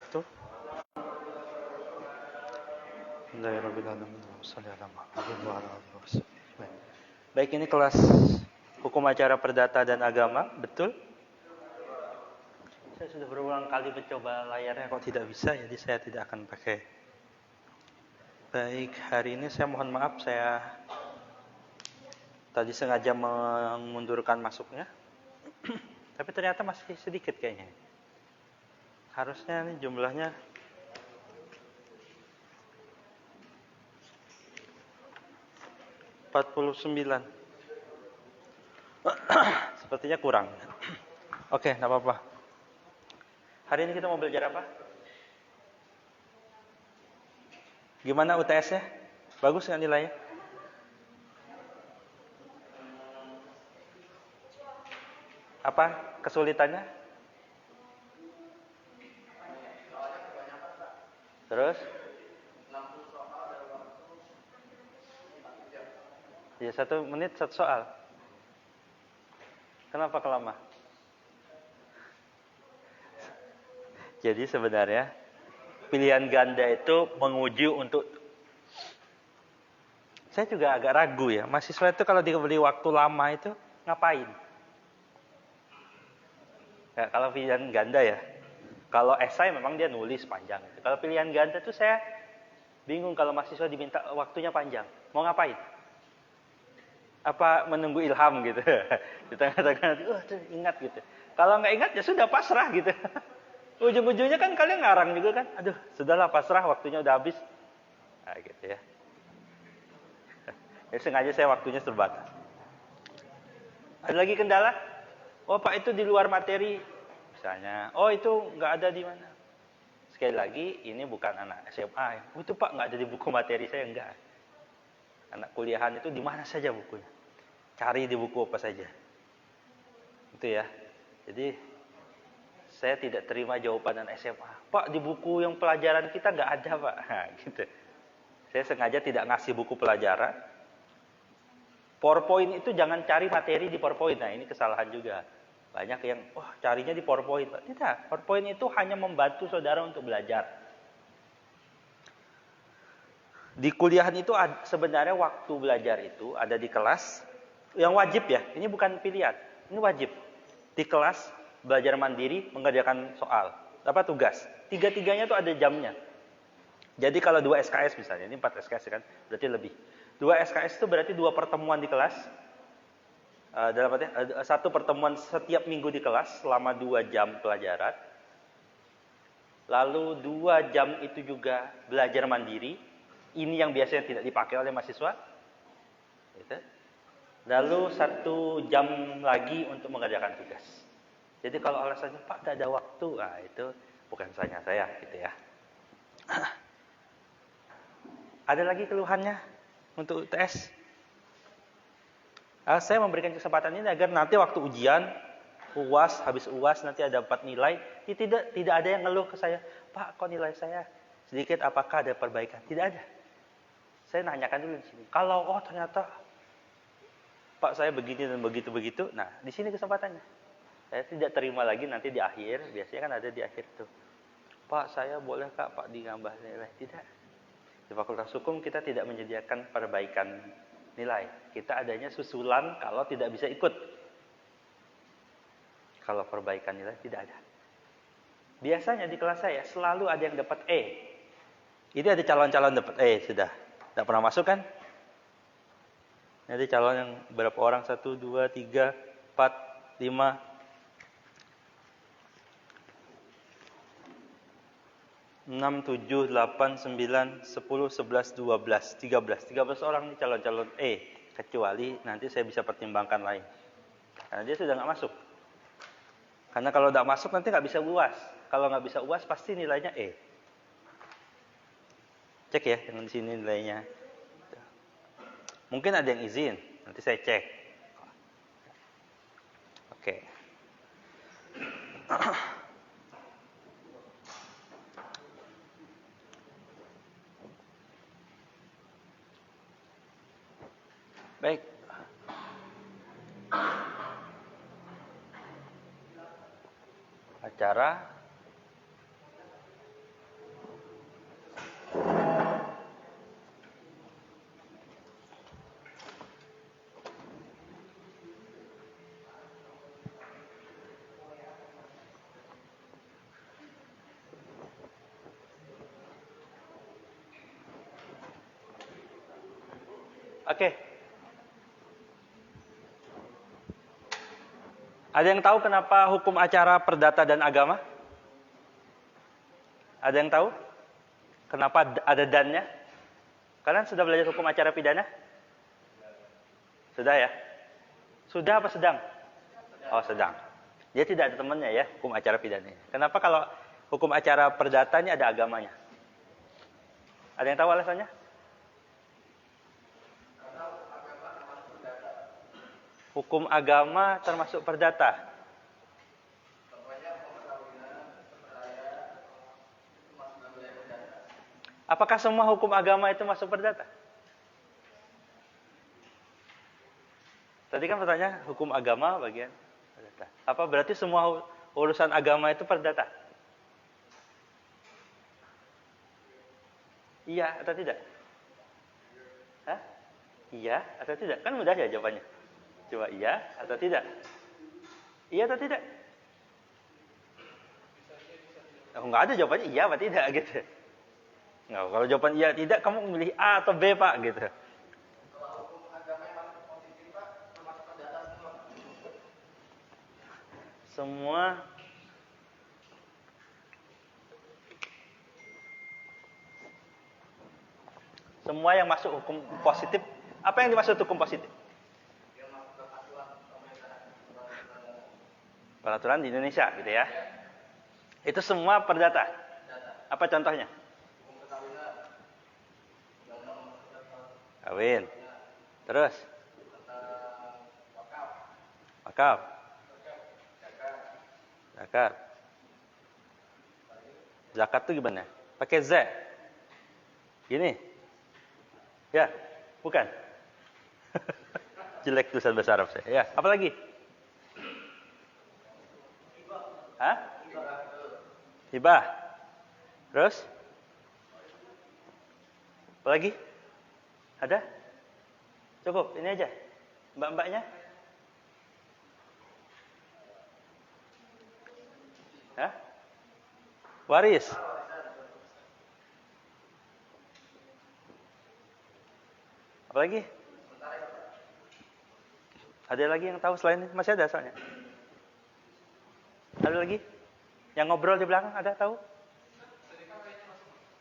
Betul? Bismillahirrahmanirrahim. Baik, ini kelas hukum acara perdata dan agama, betul? Saya sudah berulang kali mencoba layarnya kok tidak bisa, jadi saya tidak akan pakai. Baik, hari ini saya mohon maaf, saya tadi sengaja mengundurkan masuknya. Tapi ternyata masih sedikit kayaknya. Harusnya ini jumlahnya 49. Sepertinya kurang. Oke, enggak apa-apa. Hari ini kita mau belajar apa? Gimana UTS-nya? Bagus nggak nilainya? Apa kesulitannya? Terus? Ya, 1 menit 1 soal. Kenapa kelama? Jadi sebenarnya pilihan ganda itu menguji untuk, saya juga agak ragu ya, mahasiswa itu kalau diberi waktu lama itu ngapain? Ya, kalau pilihan ganda ya, kalau esai memang dia nulis panjang. Kalau pilihan ganda itu saya bingung kalau mahasiswa diminta waktunya panjang, mau ngapain? Apa menunggu ilham gitu? Di tengah-tengah, ingat gitu. Kalau nggak ingat ya sudah pasrah gitu. Ujung-ujungnya kan kalian ngarang juga kan. Aduh, sudahlah pasrah, waktunya udah habis. Nah, gitu ya. Ya sengaja saya waktunya terbatas. Ada lagi kendala? Oh Pak, itu di luar materi. Misalnya, oh itu nggak ada di mana. Sekali lagi, ini bukan anak SMA ya. Oh, itu Pak nggak ada di buku materi saya, enggak. Anak kuliahan itu di mana saja bukunya. Cari di buku apa saja. Itu ya. Jadi saya tidak terima jawaban anak SMA. Pak, di buku yang pelajaran kita nggak ada Pak. Nah, gitu. Saya sengaja tidak ngasih buku pelajaran. PowerPoint itu jangan cari materi di PowerPoint. Nah, ini kesalahan juga. Banyak yang, carinya di PowerPoint. Tidak, PowerPoint itu hanya membantu saudara untuk belajar. Di kuliahan itu sebenarnya waktu belajar itu ada di kelas. Yang wajib ya, ini bukan pilihan. Ini wajib. Di kelas, belajar mandiri, mengerjakan soal. Apa tugas. Tiga-tiganya itu ada jamnya. Jadi kalau 2 SKS misalnya, ini 4 SKS kan, berarti lebih. 2 SKS itu berarti 2 pertemuan di kelas. Dalam artinya, 1 pertemuan setiap minggu di kelas selama 2 jam pelajaran. Lalu 2 jam itu juga belajar mandiri. Ini yang biasanya tidak dipakai oleh mahasiswa. Gitu. Lalu 1 jam lagi untuk mengerjakan tugas. Jadi kalau alasannya Pak tidak ada waktu, nah itu bukan saya gitu ya. Ada lagi keluhannya untuk UTS? Saya memberikan kesempatan ini agar nanti waktu ujian, UAS, habis UAS nanti ada 4 nilai, tidak ada yang ngeluh ke saya, Pak kok nilai saya sedikit, apakah ada perbaikan? Tidak ada. Saya nanyakan dulu di sini. Kalau ternyata Pak saya begini dan begitu, nah di sini kesempatannya. Saya tidak terima lagi nanti di akhir, biasanya kan ada di akhir tuh. Pak saya boleh Kak Pak digambah nilai? Tidak. Di Fakultas Hukum kita tidak menyediakan perbaikan nilai. Kita adanya susulan kalau tidak bisa ikut. Kalau perbaikan nilai tidak ada. Biasanya di kelas saya selalu ada yang dapat E. Ini ada calon-calon dapat E sudah. Tidak pernah masuk kan? Jadi calon yang berapa orang? 1, 2, 3, 4, 5. 6, 7, 8, 9, 10, 11, 12, 13 orang nih calon-calon E. Kecuali nanti saya bisa pertimbangkan lain. Karena dia sudah nggak masuk. Karena kalau nggak masuk nanti nggak bisa UAS. Kalau nggak bisa UAS pasti nilainya E. Cek ya yang di sini nilainya. Mungkin ada yang izin, nanti saya cek. Oke. Baik. Acara Oke. Ada yang tahu kenapa hukum acara perdata dan agama? Ada yang tahu? Kenapa ada dannya? Kalian sudah belajar hukum acara pidana? Sudah ya? Sudah apa sedang? Oh, sedang. Dia tidak ada temannya ya, hukum acara pidana. Kenapa kalau hukum acara perdatanya ada agamanya? Ada yang tahu alasannya? Hukum agama termasuk perdata. Apakah semua hukum agama itu masuk perdata? Tadi kan pertanyaan hukum agama bagian perdata. Apa berarti semua urusan agama itu perdata? Iya atau tidak? Hah? Iya atau tidak? Kan mudah ya jawabannya. Coba iya atau tidak? Iya atau tidak? Oh, nggak ada jawabannya iya atau tidak gitu. Nggak, kalau jawaban iya tidak, kamu memilih A atau B Pak gitu. Semua yang masuk hukum positif. Apa yang dimaksud hukum positif? Peraturan di Indonesia gitu ya. Itu semua perdata. Apa contohnya? Kawin. Terus? Wakaf. Zakat. Zakat itu gimana? Pakai Z. Gini. Ya, bukan. Jelek tulisan bahasa Arab saya. Ya, apa lagi? Hah? Hibah. Terus? Apa lagi? Ada? Cukup, ini aja. Mbak-mbaknya? Hah? Waris. Apa lagi? Ada lagi yang tahu selain ini? Masih ada soalnya. Ada lagi? Yang ngobrol di belakang ada tahu?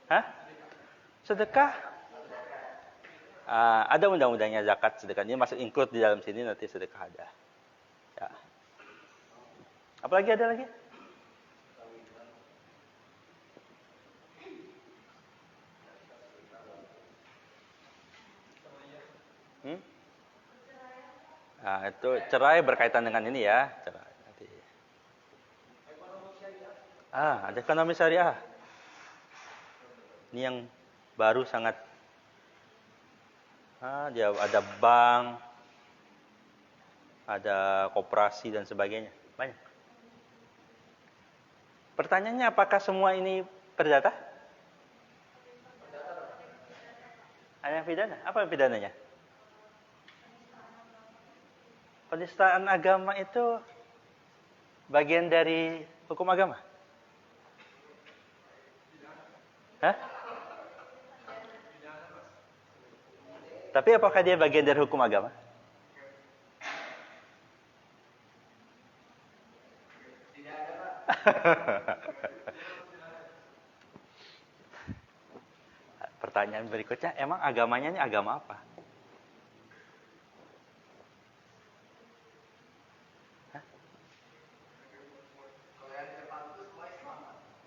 Hah? Sedekah? Ada undang-undangnya zakat sedekah. Ini masuk include di dalam sini, nanti sedekah ada. Ya. Apalagi ada lagi? Nah, itu cerai berkaitan dengan ini ya. Cerai. Nanti. Ada ekonomi syariah. Ini yang baru sangat. Dia ada bank, ada koperasi dan sebagainya. Banyak. Pertanyaannya apakah semua ini perdata? Ada yang pidana? Apa yang pidananya? Penistaan agama itu bagian dari hukum agama? Hah? Tapi apakah dia bagian dari hukum agama? Pertanyaan berikutnya, emang agamanya ini agama apa?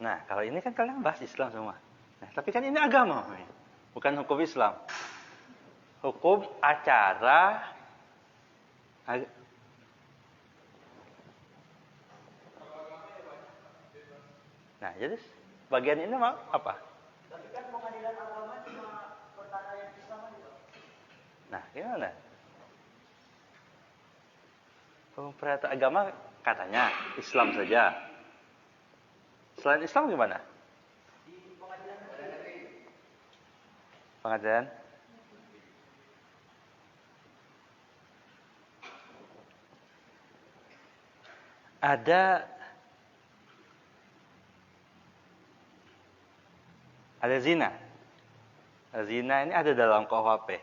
Nah, kalau ini kan kalian bahas Islam semua. Nah, tapi kan ini agama, bukan hukum Islam. Hukum acara. Nah, jadi bagian ini apa? Tapi kan pengadilan agama cuma perkara yang Islam aja. Nah, gimana? Hukum perkara agama katanya Islam saja. Selain Islam gimana? Di pengadilan. Ada zina. Zina ini ada dalam KUHP.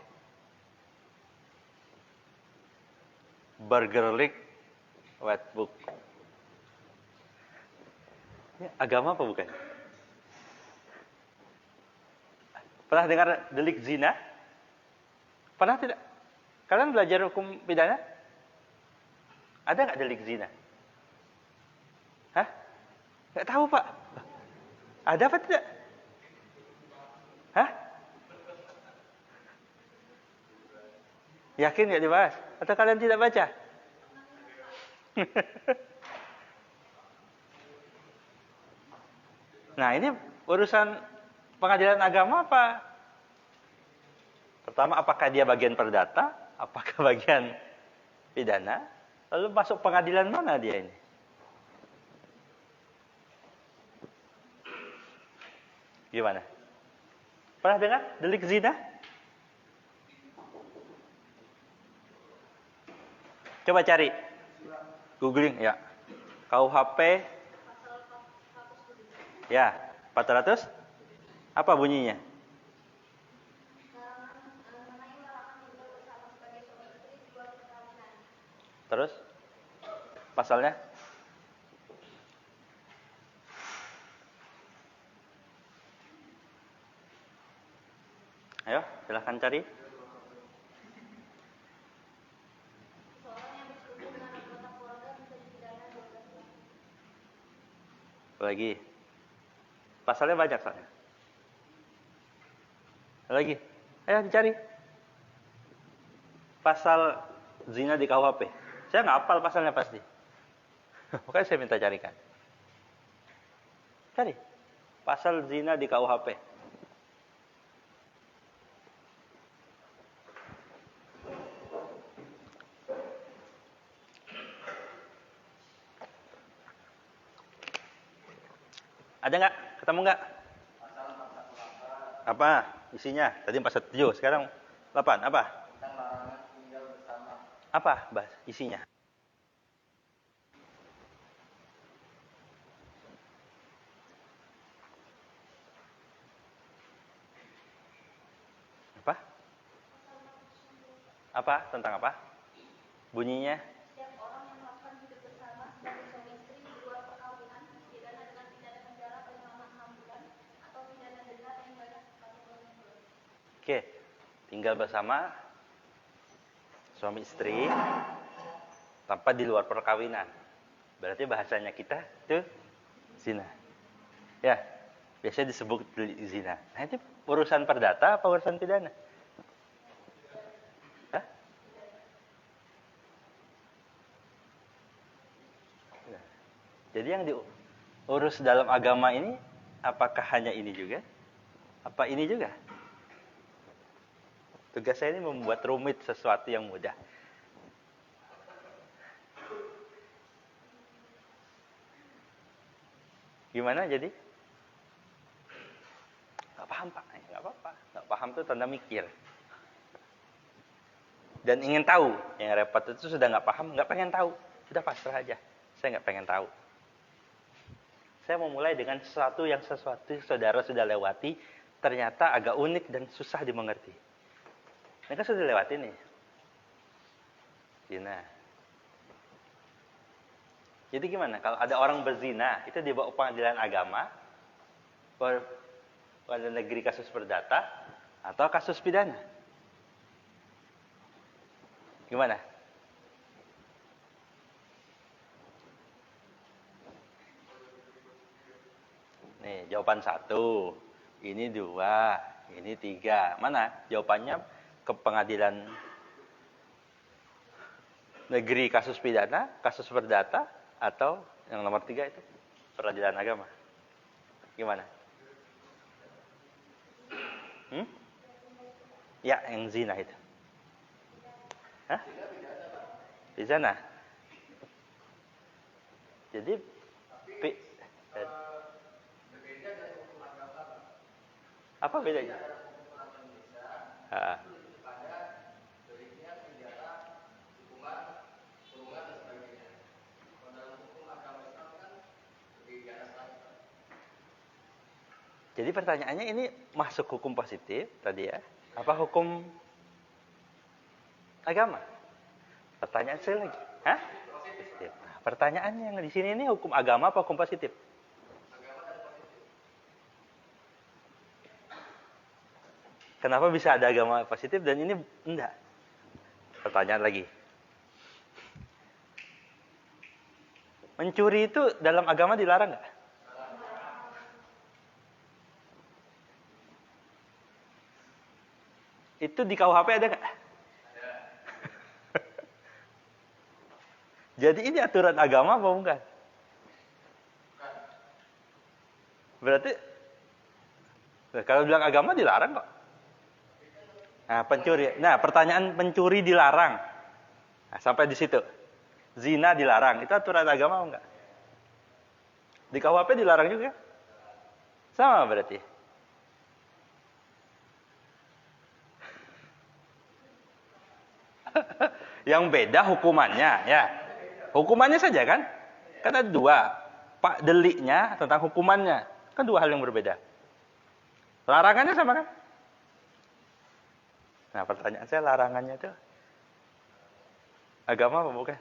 Burgerlich Wetboek. Ini agama apa bukan? Pernah dengar delik zina? Pernah tidak? Kalian belajar hukum pidana? Ada nggak delik zina? Hah? Nggak tahu, Pak. Ada apa tidak? Hah? Yakin nggak dibahas? Atau kalian tidak baca? Nah, ini urusan pengadilan agama apa? Pertama, apakah dia bagian perdata? Apakah bagian pidana? Lalu masuk pengadilan mana dia ini? Gimana? Pernah dengar delik zina? Coba cari. Googling ya. KUHP. Ya, 400. Apa bunyinya? Terus? Pasalnya? Ayo, silahkan cari. Lagi. Pasalnya banyak soalnya. Lagi. Ayo dicari. Pasal zina di KUHP. Saya nggak hafal pasalnya pasti. Makanya saya minta carikan. Cari. Pasal zina di KUHP. Ada nggak? Ketemu nggak? Apa isinya? Tadi 47, sekarang 8. Apa? Apa bahas isinya? Apa? Apa? Tentang apa? Bunyinya? Oke, tinggal bersama suami istri tanpa di luar perkawinan. Berarti bahasanya kita itu zina. Ya, biasanya disebut zina. Nah, itu urusan perdata apa urusan pidana? Hah? Jadi yang diurus dalam agama ini apakah hanya ini juga? Apa ini juga? Tugas saya ini membuat rumit sesuatu yang mudah. Gimana jadi? Gak paham, Pak. Gak apa-apa. Gak paham itu tanda mikir. Dan ingin tahu. Yang repot itu sudah gak paham, gak pengen tahu. Sudah pasrah aja. Saya gak pengen tahu. Saya mau mulai dengan sesuatu yang saudara sudah lewati, ternyata agak unik dan susah dimengerti. Ini kan sudah lewati nih. Zina. Jadi gimana? Kalau ada orang berzina, itu dibawa pengadilan agama, pada negeri kasus perdata, atau kasus pidana? Gimana? Nih, jawaban 1. Ini 2. Ini 3. Mana? Jawabannya ke pengadilan negeri kasus pidana, kasus perdata, atau yang nomor 3 itu peradilan agama. Gimana? Ya, yang zina itu. Hah? Pidana. Jadi apa bedanya? Jadi pertanyaannya ini masuk hukum positif tadi ya? Apa hukum agama? Pertanyaan saya lagi. Hah? Positif. Nah, pertanyaannya yang di sini ini hukum agama apa hukum positif? Kenapa bisa ada agama positif dan ini enggak? Pertanyaan lagi. Mencuri itu dalam agama dilarang nggak? Itu di KUHP ada nggak? Jadi ini aturan agama apa bukan? Berarti kalau bilang agama dilarang kok. Nah, pencuri. Nah, pertanyaan pencuri dilarang. Nah, sampai di situ. Zina dilarang. Itu aturan agama enggak? Di KUHP dilarang juga? Sama berarti. Yang beda hukumannya, ya. Hukumannya saja kan? Kan ada dua. Pak deliknya tentang hukumannya. Kan dua hal yang berbeda. Larangannya sama kan? Nah, pertanyaan saya larangannya itu agama apa bukan?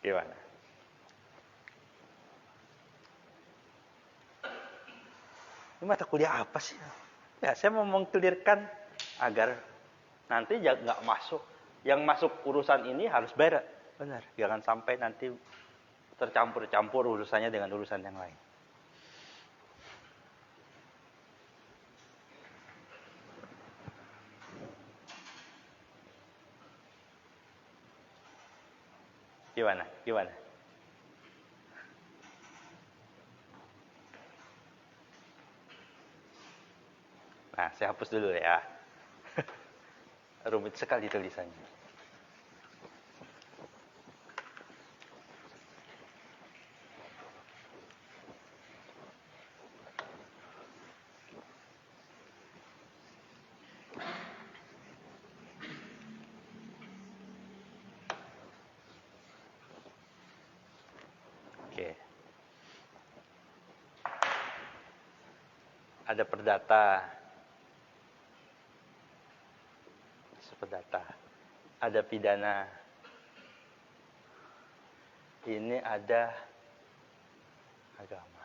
Gimana? Ini mata kuliah apa sih? Ya, saya mau mengklirkan agar nanti nggak masuk. Yang masuk urusan ini harus beres. Benar. Jangan sampai nanti tercampur-campur urusannya dengan urusan yang lain. Gimana? Gimana? Nah, saya hapus dulu ya. Rumit sekali tulisannya. Oke. Ada perdata. Ada pidana. Ini ada agama.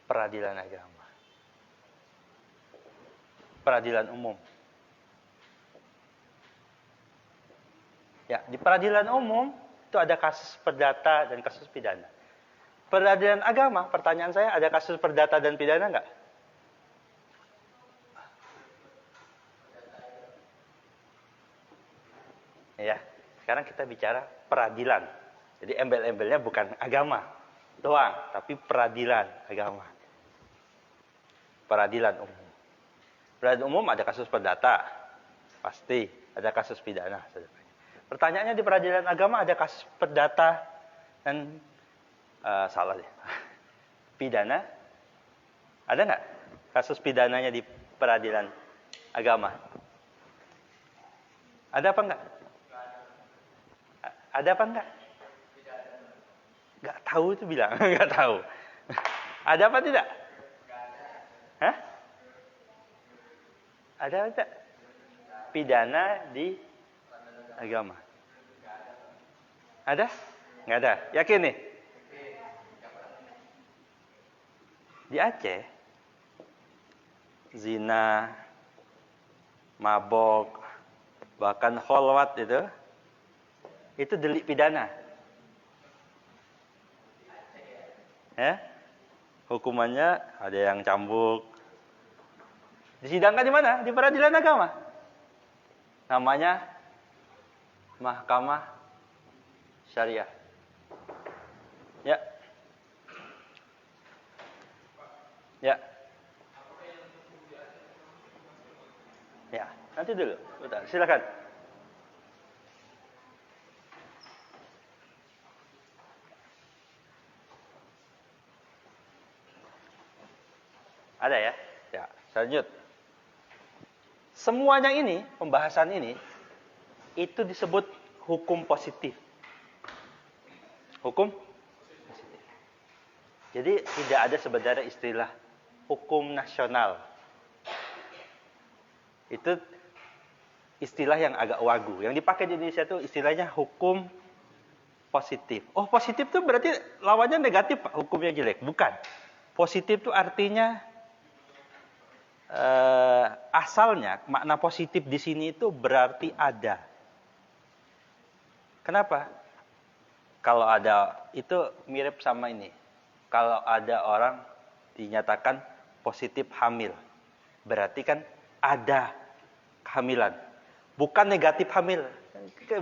Peradilan agama. Peradilan umum. Ya, di peradilan umum itu ada kasus perdata dan kasus pidana. Peradilan agama, pertanyaan saya, ada kasus perdata dan pidana enggak? Ya, sekarang kita bicara peradilan. Jadi embel-embelnya bukan agama doang, tapi peradilan agama. Peradilan umum. Peradilan umum ada kasus perdata, pasti. Ada kasus pidana. Pertanyaannya di peradilan agama ada kasus perdata dan salah deh. Pidana? Ada nggak kasus pidananya di peradilan agama? Ada apa enggak? Ada apa enggak? Enggak tahu itu bilang, enggak tahu. Ada apa tidak? Hah? Ada apa tidak? Pidana di agama. Ada? Enggak ada. Yakin nih? Di Aceh, zina, mabok, bahkan kholwat itu delik pidana. Ya? Hukumannya ada yang cambuk. Disidangkan di mana? Di peradilan agama. Namanya Mahkamah Syariah. Ya. Ya. Ya, nanti dulu. Bentar, silakan. Ada ya? Ya, lanjut. Semuanya ini, pembahasan ini, itu disebut hukum positif. Hukum positif. Jadi tidak ada sebenarnya istilah hukum nasional. Itu istilah yang agak wagu. Yang dipakai di Indonesia itu istilahnya hukum positif. Oh, positif itu berarti lawannya negatif, Pak, hukumnya jelek. Bukan. Positif itu artinya asalnya makna positif di sini itu berarti ada. Kenapa? Kalau ada, itu mirip sama ini. Kalau ada orang dinyatakan positif hamil, berarti kan ada kehamilan. Bukan negatif hamil.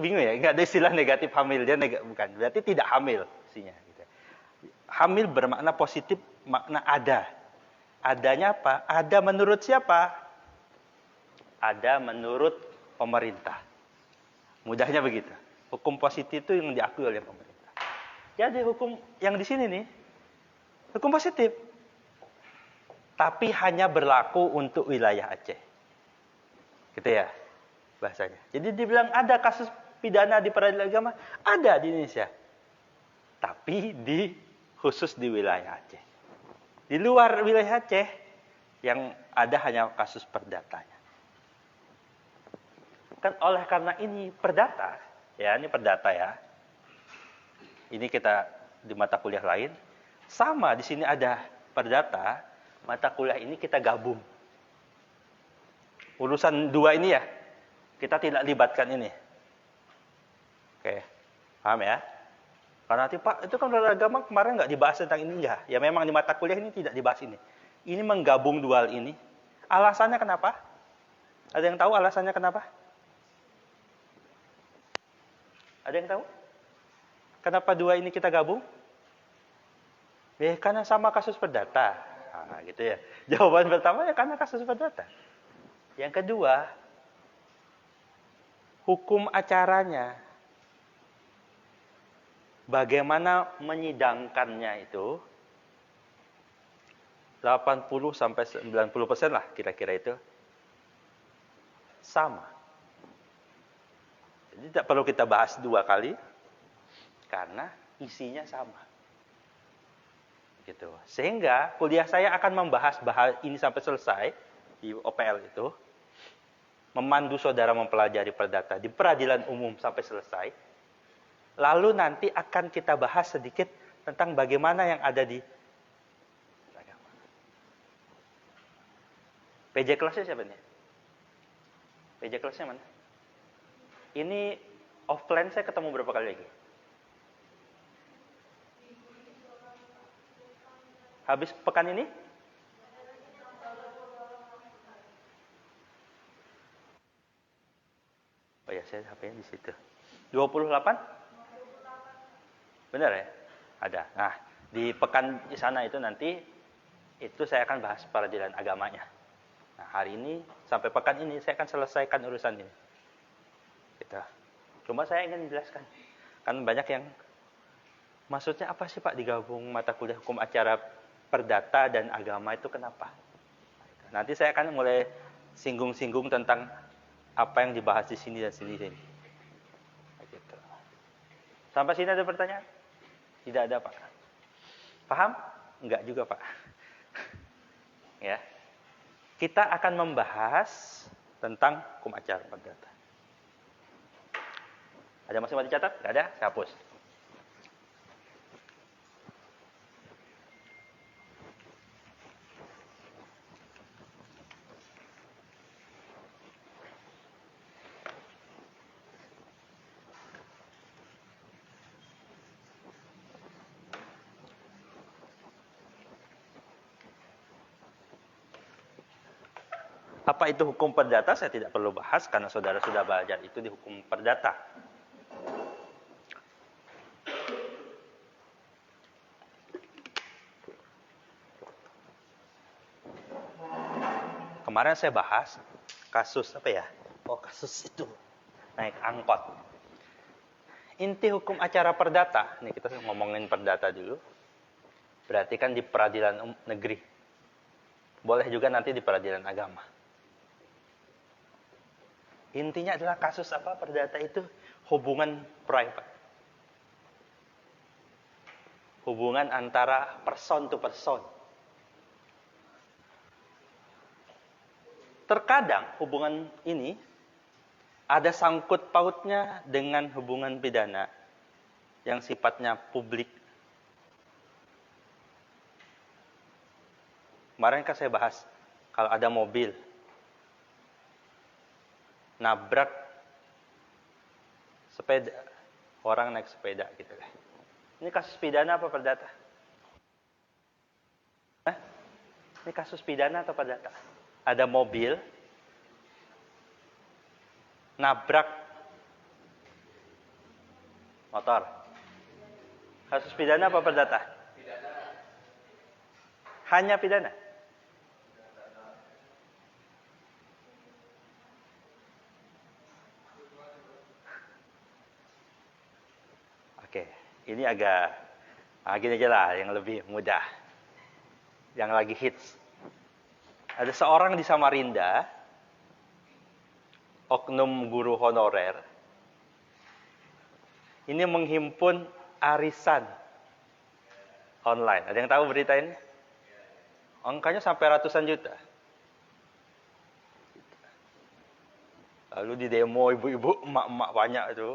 Bingung ya, nggak ada istilah negatif hamil. Dia bukan, berarti tidak hamil. Gitu. Hamil bermakna positif, makna ada. Adanya apa? Ada menurut siapa? Ada menurut pemerintah. Mudahnya begitu. Hukum positif itu yang diakui oleh pemerintah. Jadi hukum yang di sini nih, hukum positif. Tapi hanya berlaku untuk wilayah Aceh. Gitu ya bahasanya. Jadi dibilang ada kasus pidana di peradilan agama, ada di Indonesia. Tapi khusus di wilayah Aceh. Di luar wilayah Aceh, yang ada hanya kasus perdatanya. Kan oleh karena ini perdata, ya ini perdata ya. Ini kita di mata kuliah lain. Sama di sini ada perdata, mata kuliah ini kita gabung. Urusan dua ini ya, kita tidak libatkan ini. Oke, paham ya? Karena nanti Pak, itu kan agama kemarin nggak dibahas tentang ini ya. Ya memang di mata kuliah ini tidak dibahas ini. Ini menggabung dua hal ini. Alasannya kenapa? Ada yang tahu alasannya kenapa? Ada yang tahu? Kenapa dua ini kita gabung? Karena sama kasus perdata. Nah, gitu ya. Jawaban pertama ya karena kasus perdata. Yang kedua, hukum acaranya. Bagaimana menyidangkannya itu 80-90% lah kira-kira itu sama. Jadi tidak perlu kita bahas dua kali karena isinya sama. Gitu. Sehingga kuliah saya akan membahas ini sampai selesai di OPL itu, memandu saudara mempelajari perdata di peradilan umum sampai selesai. Lalu nanti akan kita bahas sedikit tentang bagaimana yang ada di agama. PJ kelasnya siapa nih? PJ kelasnya mana? Ini offline saya ketemu berapa kali lagi? Habis pekan ini? Oh ya, saya HP-nya di situ. 28? Benar ya? Ada. Nah, di pekan di sana itu nanti itu saya akan bahas peradilan agamanya. Nah, hari ini sampai pekan ini saya akan selesaikan urusan ini. Gitu. Cuma saya ingin menjelaskan. Kan banyak yang maksudnya apa sih Pak digabung mata kuliah hukum acara perdata dan agama itu kenapa? Nanti saya akan mulai singgung-singgung tentang apa yang dibahas di sini dan sini. Gitu. Sampai sini ada pertanyaan? Tidak ada, Pak. Paham? Enggak juga, Pak. Ya. Kita akan membahas tentang hukum acara perdata. Ada masih mau dicatat? Enggak ada? Saya hapus. Apa itu hukum perdata? Saya tidak perlu bahas karena saudara sudah belajar itu di hukum perdata. Kemarin saya bahas kasus apa ya? Oh, kasus itu naik angkot. Inti hukum acara perdata, nih kita ngomongin perdata dulu. Berarti kan di peradilan negeri. Boleh juga nanti di peradilan agama. Intinya adalah kasus apa? Perdata itu hubungan private. Hubungan antara person to person. terkadang hubungan ini ada sangkut pautnya dengan hubungan pidana yang sifatnya publik. Kemarin kan saya bahas, kalau ada mobil nabrak sepeda, orang naik sepeda gitu kan. Ini kasus pidana apa perdata? Hah? Ini kasus pidana atau perdata? Ada mobil nabrak motor. Kasus pidana apa perdata? Hanya pidana. Oke, ini agak gini aja lah yang lebih mudah. Yang lagi hits. Ada seorang di Samarinda, oknum guru honorer, ini menghimpun arisan online. Ada yang tahu berita ini? Angkanya sampai ratusan juta. Lalu di demo ibu-ibu, emak-emak banyak itu.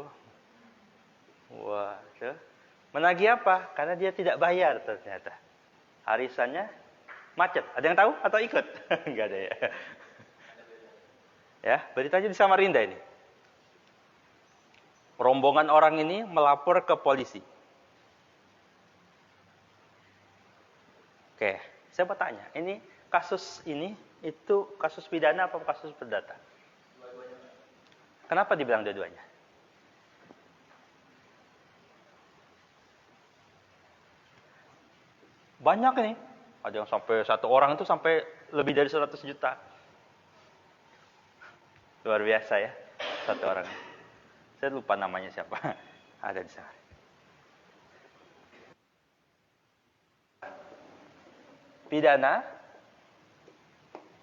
Wah, itu. Menagih apa? Karena dia tidak bayar ternyata. Arisannya macet. Ada yang tahu atau ikut? Enggak ada ya. Ya, beritanya di Samarinda ini. Rombongan orang ini melapor ke polisi. Oke, saya mau tanya, ini kasus ini itu kasus pidana apa kasus perdata? Kenapa dibilang dua-duanya? Banyak ini. Ada yang sampai satu orang itu sampai lebih dari 100 juta. Luar biasa ya, satu orang. Saya lupa namanya siapa. Ada di sana. Pidana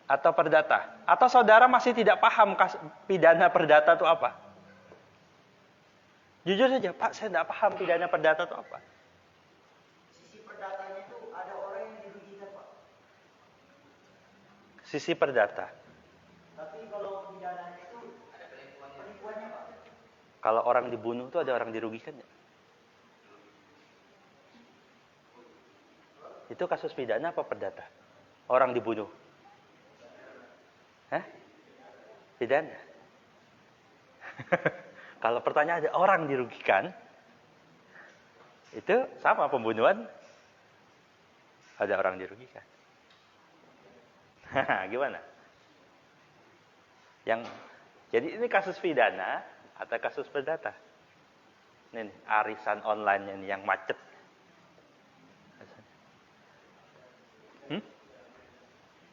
atau perdata? Atau saudara masih tidak paham pidana perdata itu apa? Jujur saja, Pak, saya tidak paham pidana perdata itu apa. Sisi perdatanya itu ada orang yang dirugikan, Pak. Sisi perdata. Tapi kalau pidananya itu ada penipuannya, Pak. Kalau orang dibunuh itu ada orang dirugikan ya? Itu kasus pidana apa perdata? Orang dibunuh. Hah? Pidana. Kalau pertanyaan ada orang dirugikan, itu sama pembunuhan. Ada orang dirugikan. Gimana? Jadi ini kasus pidana atau kasus perdata? Ini arisan online ini yang macet.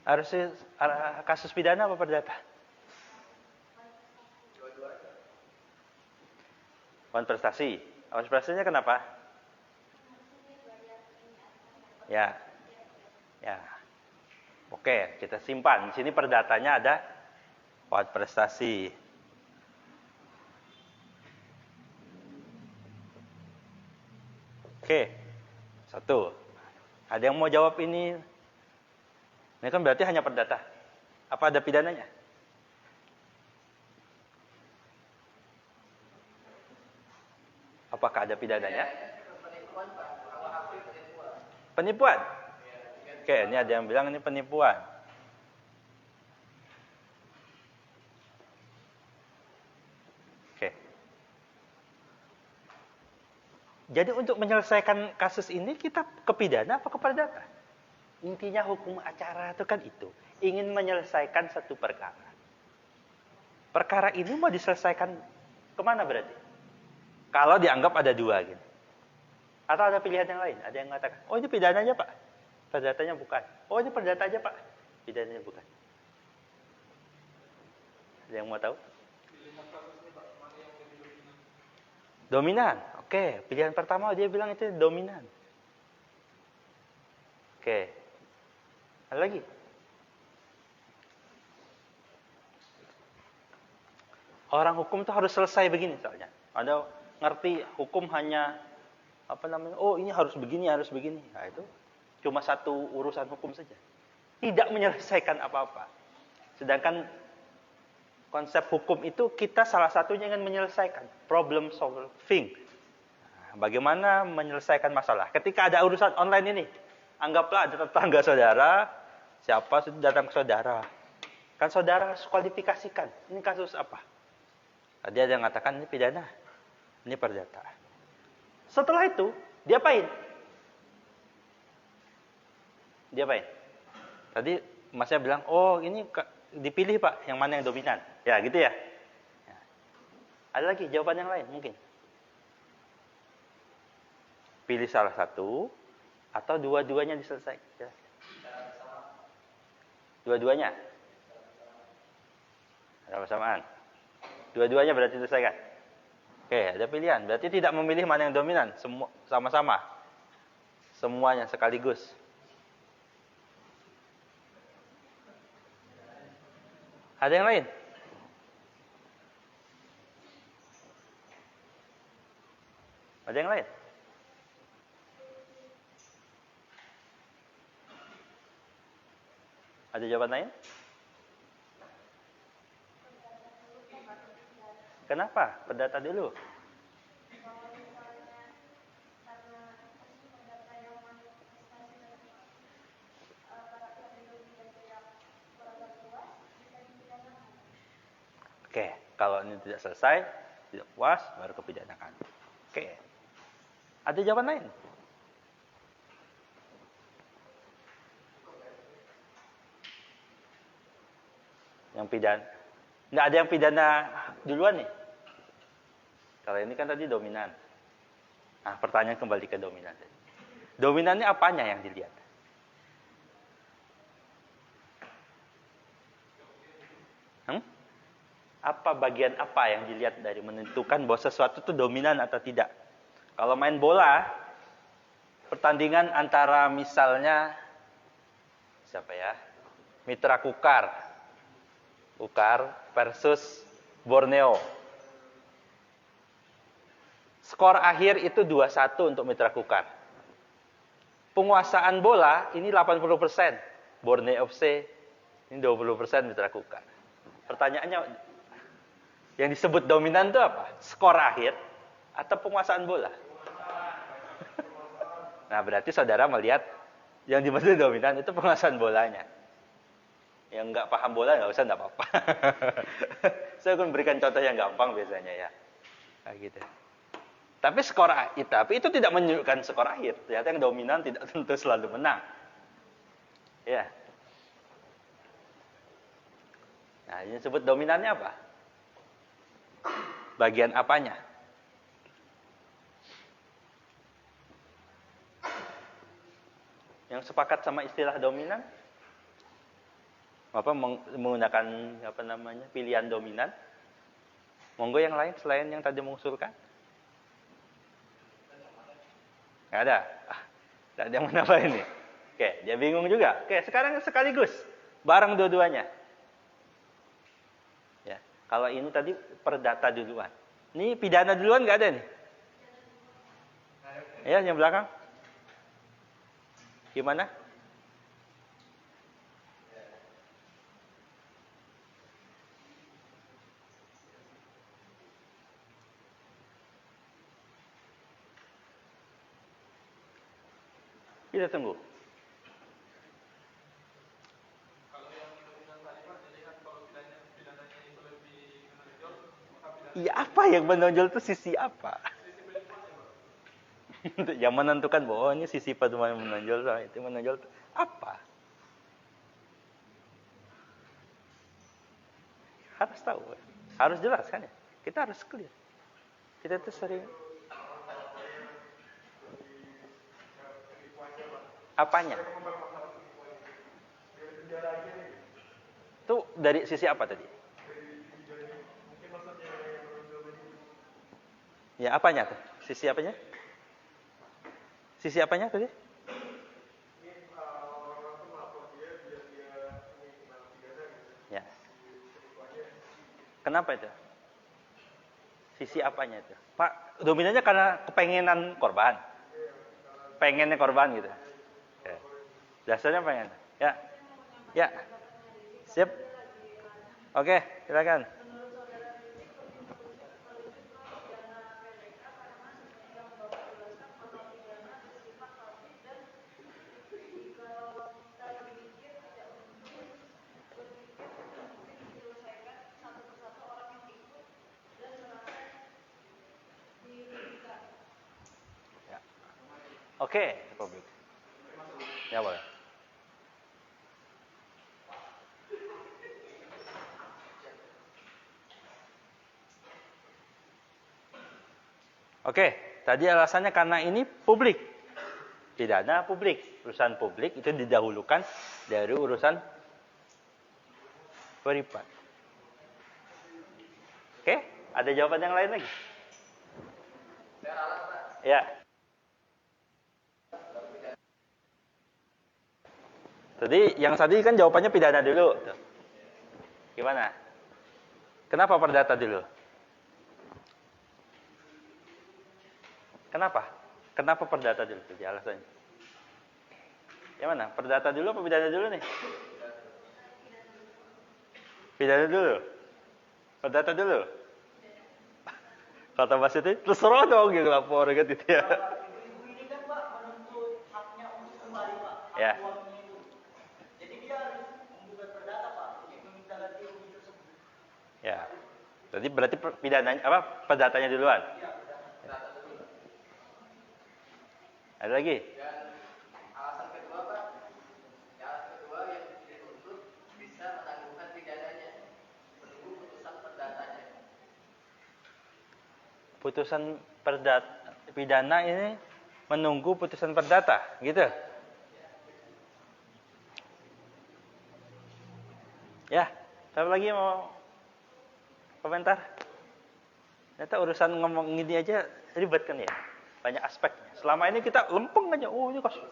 Harusnya kasus pidana apa perdata? Kontestasi. Kontestasinya kenapa? Ya. Oke, kita simpan. Di sini perdatanya ada kontestasi. Oke. Satu. Ada yang mau jawab ini? Ini kan berarti hanya perdata. Apa ada pidananya? Apakah ada pidananya? Penipuan. Oke, ini ada yang bilang ini penipuan. Oke. Jadi untuk menyelesaikan kasus ini kita ke pidana apa ke perdata? Intinya hukum acara itu kan itu. Ingin menyelesaikan satu perkara. Perkara ini mau diselesaikan kemana berarti? Kalau dianggap ada dua gitu. Atau ada pilihan yang lain. Ada yang mengatakan, oh ini pidananya Pak. Perdatanya bukan. Oh ini perdata aja Pak. Pidananya bukan. Ada yang mau tahu? Dominan. Oke, pilihan pertama dia bilang itu dominan. Oke. Ada lagi? Orang hukum tuh harus selesai begini soalnya. Ada ngerti hukum hanya oh ini harus begini, harus begini. Nah itu cuma satu urusan hukum saja. Tidak menyelesaikan apa-apa. Sedangkan konsep hukum itu kita salah satunya ingin menyelesaikan problem solving. Bagaimana menyelesaikan masalah. Ketika ada urusan online ini, anggaplah ada tetangga saudara, siapa datang ke saudara. Kan saudara harus kualifikasikan, ini kasus apa? Tadi ada yang mengatakan ini pidana, ini perdata. Setelah itu, dia apain? Dia apain? Tadi masnya bilang, oh ini dipilih Pak, yang mana yang dominan. Ya gitu ya. Ada lagi jawaban yang lain mungkin. Pilih salah satu, atau dua-duanya diselesaikan. Dua-duanya. Ada persamaan. Dua-duanya berarti diselesaikan. Oke, ada pilihan. Berarti tidak memilih mana yang dominan. Semua sama-sama. Semuanya sekaligus. Ada yang lain? Ada yang lain? Ada jawaban lain? Kenapa? Perdata dulu. Oke, kalau ini tidak selesai, tidak puas, baru kepidanakan. Oke. Ada jawaban lain? Yang pidana. Nggak ada yang pidana duluan nih. Kalau ini kan tadi dominan. Nah, pertanyaan kembali ke dominan. Dominannya apanya yang dilihat? Apa bagian apa yang dilihat dari menentukan bahwa sesuatu itu dominan atau tidak? Kalau main bola, pertandingan antara misalnya siapa ya? Mitra Kukar versus Borneo. Skor akhir itu 2-1 untuk Mitra Kukar. Penguasaan bola ini 80%. Borneo FC ini 20% Mitra Kukar. Pertanyaannya, yang disebut dominan itu apa? Skor akhir atau penguasaan bola? Nah, berarti saudara melihat yang dimaksud dominan itu penguasaan bolanya. Yang nggak paham bola nggak usah, nggak apa-apa. Saya akan berikan contoh yang gampang biasanya ya. Nah, gitu. Tapi tapi itu tidak menunjukkan skor akhir. Ternyata yang dominan tidak tentu selalu menang. Ya. Nah, ini disebut dominannya apa? Bagian apanya? Yang sepakat sama istilah dominan? Menggunakan pilihan dominan? Monggo yang lain selain yang tadi mengusulkan? Nggak ada? Nggak ada yang menambah ini? Oke, dia bingung juga. Oke, sekarang sekaligus. Bareng dua-duanya. Ya, kalau ini tadi perdata duluan. Ini pidana duluan nggak ada nih? Ya, yang belakang. Gimana? Kita tunggu. Iya, apa yang menonjol itu sisi apa? Yang menentukan bahwa ini sisi paduan yang menonjol sama itu menonjol itu apa? Harus tahu, harus jelas kan ya? Kita harus clear. Kita tuh sering apanya? Itu dari sisi apa tadi? Ya, apanya tuh? Sisi apanya? Sisi apanya tadi? Ya. Kenapa itu? Sisi apanya itu? Pak, dominannya karena kepengenan korban. Pengennya korban gitu. Ya. Dasarnya pengen. Ya. Ya. Siap. Oke, silakan. Ya. Oke, Republik. Ya boleh. Oke, tadi alasannya karena ini publik. Pidana publik. Urusan publik itu didahulukan dari urusan privat. Oke, ada jawaban yang lain lagi? Ya. Tadi kan jawabannya pidana dulu. Gimana? Kenapa perdata dulu? Kenapa? Kenapa perdata dulu? Jadi alasannya. Yang mana? Perdata dulu apa pidana dulu nih? Pidana dulu. Perdata dulu. Kata Mas itu terserah dong yang lapor gitu ya. Ibu-ibu ini kan Pak menuntut haknya untuk kembali Pak. Ya. Hak suaminya itu. Jadi dia harus menggugat perdata Pak untuk meminta ganti rugi tersebut. Ya. Jadi berarti pidananya apa? Perdatanya duluan. Iya, perdata dulu. Ada lagi? Dan alasan kedua Pak, alasan kedua yang dituntut bisa menangguhkan pidananya, menunggu putusan perdatanya. Putusan pidana ini menunggu putusan perdata, gitu. Ya, siapa lagi mau komentar? Ternyata urusan ngomong gini aja ribet kan ya, banyak aspeknya. Selama ini kita lempeng aja, oh ini kasus.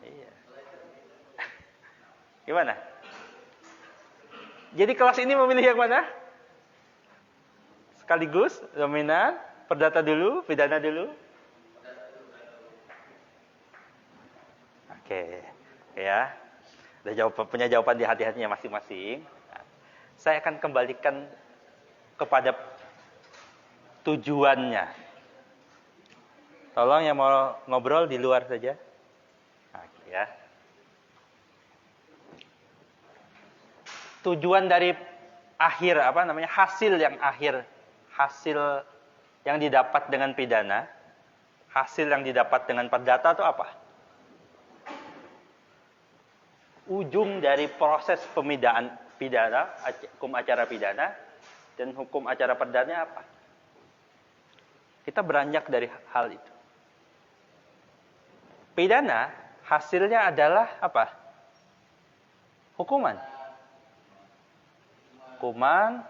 Iya. Gimana? Jadi kelas ini memilih yang mana? Sekaligus, dominan, perdata dulu, pidana dulu. Oke, ya. Punya jawaban di hati-hatinya masing-masing. Nah, saya akan kembalikan kepada tujuannya. Tolong yang mau ngobrol di luar saja. Oke, ya. Tujuan dari hasil yang didapat dengan pidana, hasil yang didapat dengan perdata itu apa? Ujung dari proses pidana, hukum acara pidana dan hukum acara perdana apa? Kita beranjak dari hal itu. Pidana hasilnya adalah apa? Hukuman. Hukuman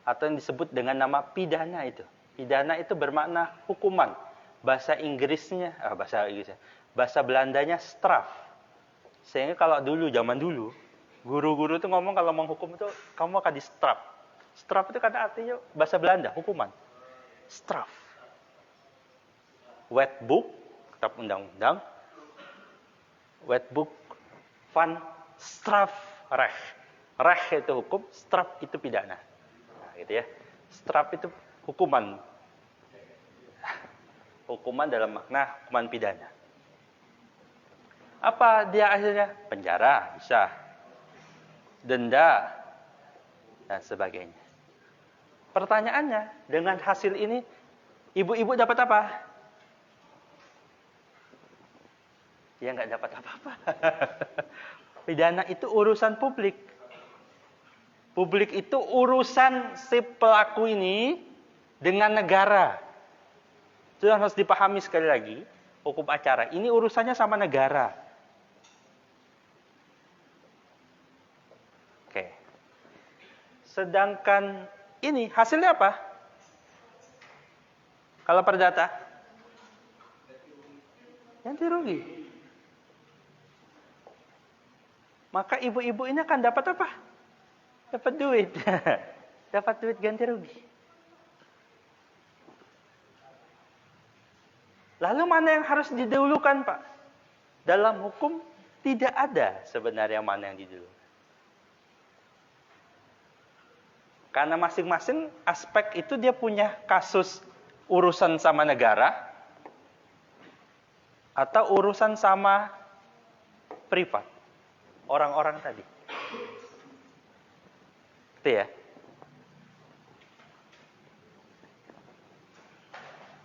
atau yang disebut dengan nama pidana itu. Pidana itu bermakna hukuman. Bahasa Belandanya straf. Sehingga kalau zaman dulu, guru-guru itu ngomong kalau menghukum itu kamu akan di straf. Straf itu kan artinya bahasa Belanda, hukuman. Straf. Wetboek, kitab undang-undang. Wetboek van strafrecht. Recht itu hukum, straf itu pidana. Nah, gitu ya. Straf itu hukuman. Hukuman dalam makna hukuman pidana. Apa dia akhirnya? Penjara, bisa. Denda, dan sebagainya. Pertanyaannya, dengan hasil ini, ibu-ibu dapat apa? Ya nggak dapat apa-apa. Pidana itu urusan publik. Publik itu urusan si pelaku ini dengan negara. Itu harus dipahami sekali lagi. Hukum acara ini urusannya sama negara. Oke. Sedangkan ini hasilnya apa? Kalau perdata? Ganti rugi. Maka ibu-ibu ini akan dapat apa? Dapat duit. Dapat duit ganti rugi. Lalu mana yang harus didahulukan, Pak? Dalam hukum tidak ada sebenarnya mana yang didahulukan. Karena masing-masing aspek itu dia punya kasus urusan sama negara atau urusan sama privat. Orang-orang tadi. Itu ya.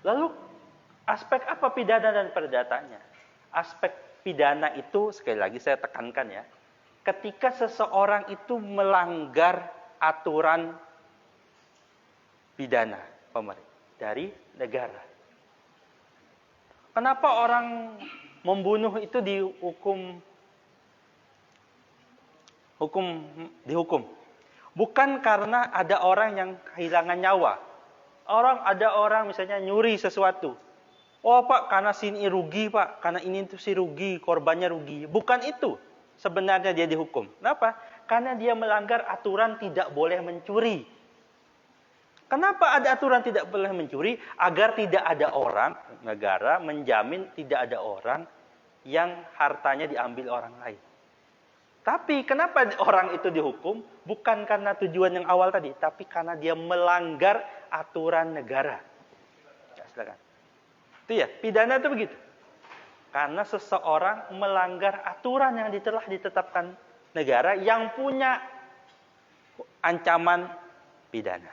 Lalu aspek apa pidana dan perdatanya? Aspek pidana itu, sekali lagi saya tekankan ya, ketika seseorang itu melanggar aturan pidana pemerintah dari negara. Kenapa orang membunuh itu dihukum? Bukan karena ada orang yang kehilangan nyawa. Ada orang misalnya nyuri sesuatu. Oh Pak, karena sini rugi Pak, karena ini itu si rugi, korbannya rugi. Bukan itu sebenarnya dia dihukum. Kenapa? Karena dia melanggar aturan tidak boleh mencuri. Kenapa ada aturan tidak boleh mencuri? Agar tidak ada orang, negara menjamin tidak ada orang yang hartanya diambil orang lain. Tapi kenapa orang itu dihukum? Bukan karena tujuan yang awal tadi, tapi karena dia melanggar aturan negara. Ya, silakan. Itu ya, pidana itu begitu. Karena seseorang melanggar aturan yang telah ditetapkan negara yang punya ancaman pidana.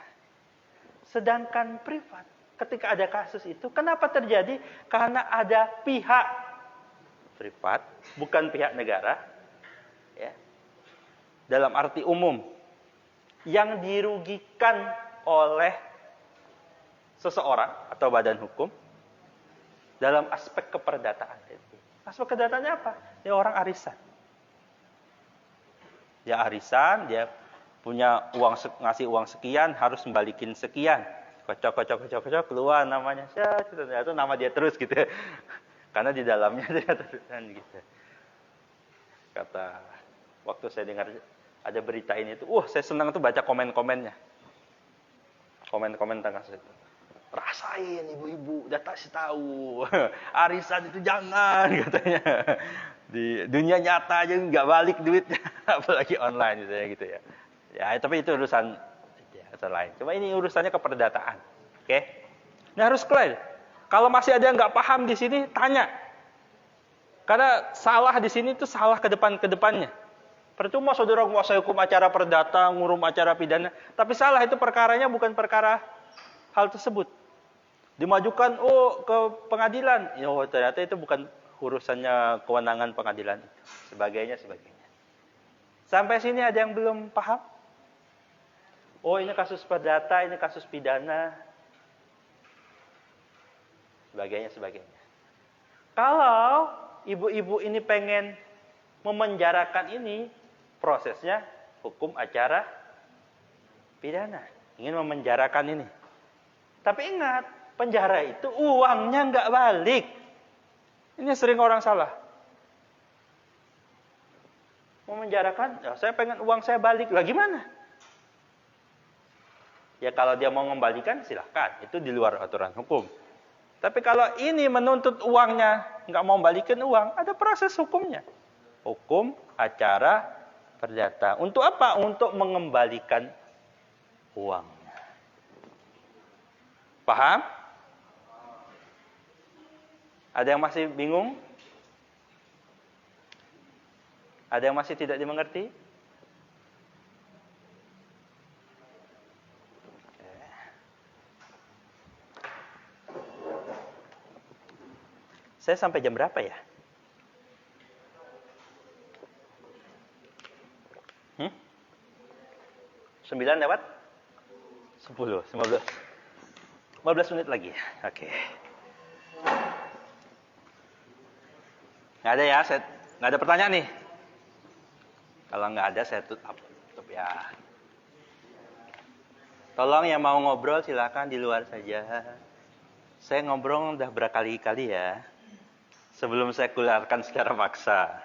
Sedangkan privat, ketika ada kasus itu, kenapa terjadi? Karena ada pihak privat, bukan pihak negara, ya, dalam arti umum, yang dirugikan oleh seseorang atau badan hukum dalam aspek keperdataan. Aspek keperdataannya apa? Dia orang arisan. Dia arisan, dia punya uang, ngasih uang sekian, harus membalikin sekian. Kocok, keluar namanya. Itu nama dia terus gitu. Karena di dalamnya dia tulisan gitu. Kata, waktu saya dengar ada berita ini tuh, saya senang tuh baca komen-komennya. Komen-komen tentang itu. Rasain ibu-ibu, udah kasih tahu. Arisan itu jangan katanya. Di dunia nyata aja nggak balik duitnya, apalagi online gitu ya. Ya, tapi itu urusan lain. Cuma ini urusannya keperdataan. Oke? Ini harus clear. Kalau masih ada yang nggak paham di sini, tanya. Karena salah di sini itu salah ke depannya. Percuma saudara menguasai hukum acara perdata, ngurum acara pidana, tapi salah itu perkaranya bukan perkara hal tersebut. Dimajukan ke pengadilan. Ternyata itu bukan urusannya kewenangan pengadilan itu. Sebagainya. Sampai sini ada yang belum paham? Ini kasus perdata, ini kasus pidana. Sebagainya. Kalau ibu-ibu ini pengen memenjarakan ini, prosesnya hukum acara pidana. Ingin memenjarakan ini. Tapi ingat, penjara itu uangnya nggak balik. Ini sering orang salah. Memenjarakan, saya pengen uang saya balik. Lah gimana? Ya kalau dia mau mengembalikan silahkan, itu di luar aturan hukum. Tapi kalau ini menuntut uangnya, nggak mau balikin uang, ada proses hukumnya. Hukum acara perdata. Untuk apa? Untuk mengembalikan uangnya. Paham? Ada yang masih bingung? Ada yang masih tidak dimengerti? Saya sampai jam berapa ya? 9 lewat? 10, 15 menit lagi. Oke. Nggak ada ya? Nggak ada pertanyaan nih? Kalau nggak ada, saya tutup ya. Tolong yang mau ngobrol silakan di luar saja. Saya ngobrol udah berkali-kali ya. Sebelum saya keluarkan secara paksa.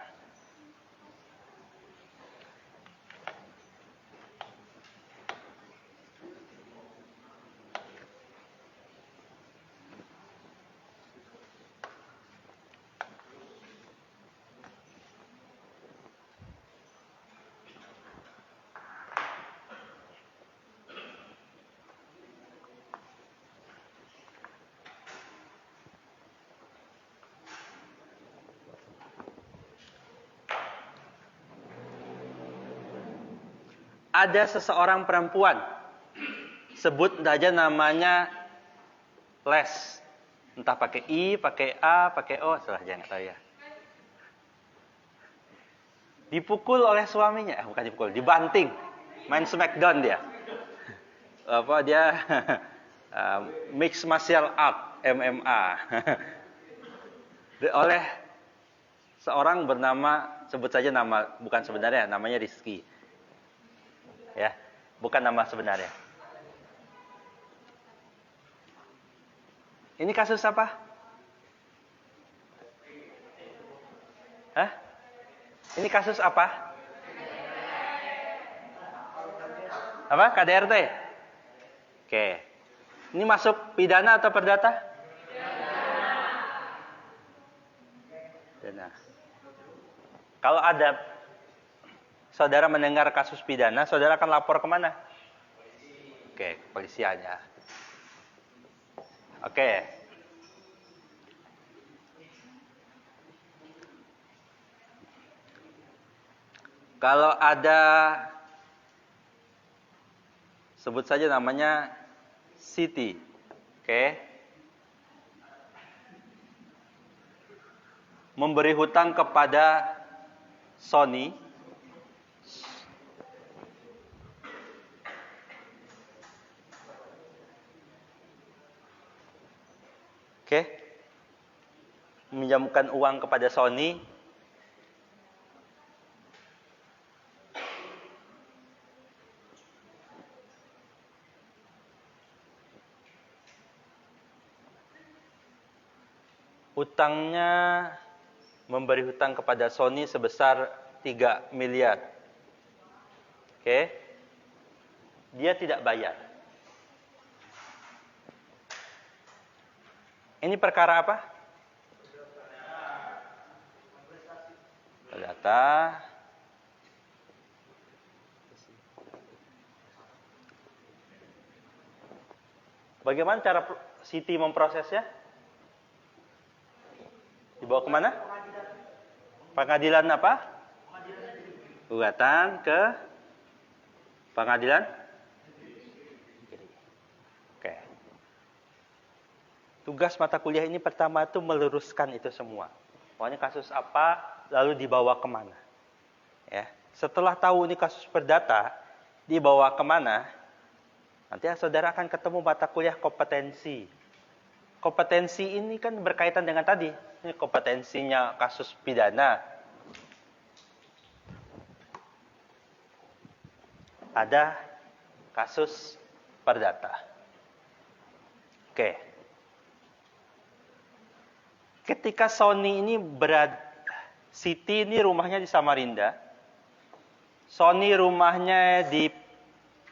ada seseorang perempuan, sebut saja namanya Les. Entah pakai I, pakai A, pakai O, salah jangan tahu ya. Dipukul oleh suaminya, bukan dipukul, dibanting. Main smackdown dia. Apa dia? Mixed martial art, MMA. Oleh seorang bernama, sebut saja nama bukan sebenarnya, namanya Rizky. Ya, bukan nama sebenarnya. Ini kasus apa? Hah? Ini kasus apa? Apa? KDRT? Oke. Ini masuk pidana atau perdata? Pidana. Kalau ada saudara mendengar kasus pidana, saudara akan lapor kemana? Oke, kepolisian ya. Oke. Kalau ada, sebut saja namanya Siti. Oke. Memberi hutang kepada Sony. Oke. Meminjamkan uang kepada Sony. Hutangnya, memberi hutang kepada Sony sebesar 3 miliar. Oke. Dia tidak bayar. Ini perkara apa? Perdata. Bagaimana cara Siti memprosesnya? Dibawa kemana? Pengadilan apa? Gugatan ke pengadilan. Oke. Tugas mata kuliah ini pertama itu meluruskan itu semua. Pokoknya kasus apa, lalu dibawa kemana. Ya. Setelah tahu ini kasus perdata, dibawa kemana, nanti saudara akan ketemu mata kuliah kompetensi. Kompetensi ini kan berkaitan dengan tadi. Ini kompetensinya kasus pidana. Ada kasus perdata. Oke. Ketika Sony ini Siti ini rumahnya di Samarinda. Sony rumahnya di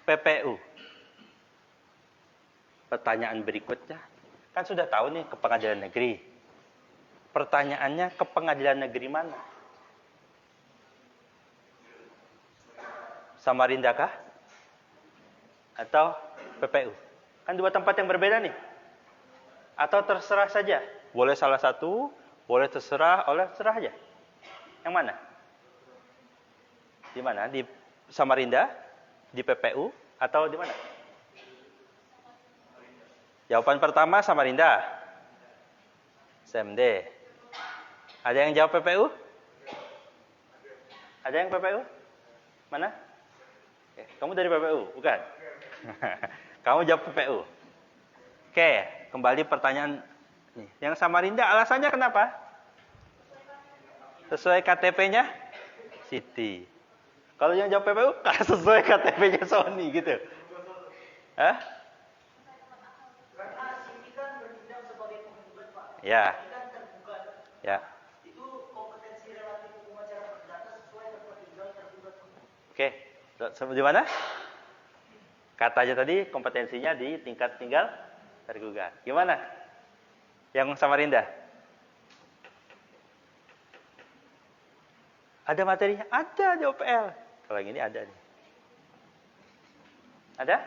PPU. Pertanyaan berikutnya, kan sudah tahu nih ke pengadilan negeri. Pertanyaannya, ke pengadilan negeri mana? Samarinda kah? Atau PPU? Kan dua tempat yang berbeda nih. Atau terserah saja. Boleh salah satu, boleh terserah aja. Yang mana? Di mana? Di Samarinda? Di PPU? Atau di mana? Jawaban pertama Samarinda. SMD. Ada yang jawab PPU? Ada yang PPU? Mana? Kamu dari PPU? Bukan? Kamu jawab PPU. Oke, kembali pertanyaan nih. Yang Samarinda alasannya kenapa? Sesuai KTP-nya Siti. Kalau yang jawab PPU, sesuai KTP-nya Sony gitu. Hah? Karena Siti kan bertindak sebagai penggugat, Pak. Ya. Ini kan tergugat. Ya. Itu kompetensi relatif hukum acara perdata sesuai dengan tinggal tergugat. Oke. Di mana? Kata aja tadi kompetensinya di tingkat tinggal tergugat. Gimana? Yang Samarinda? Ada materinya? Ada di OPL. Kalau yang ini ada nih. Ada?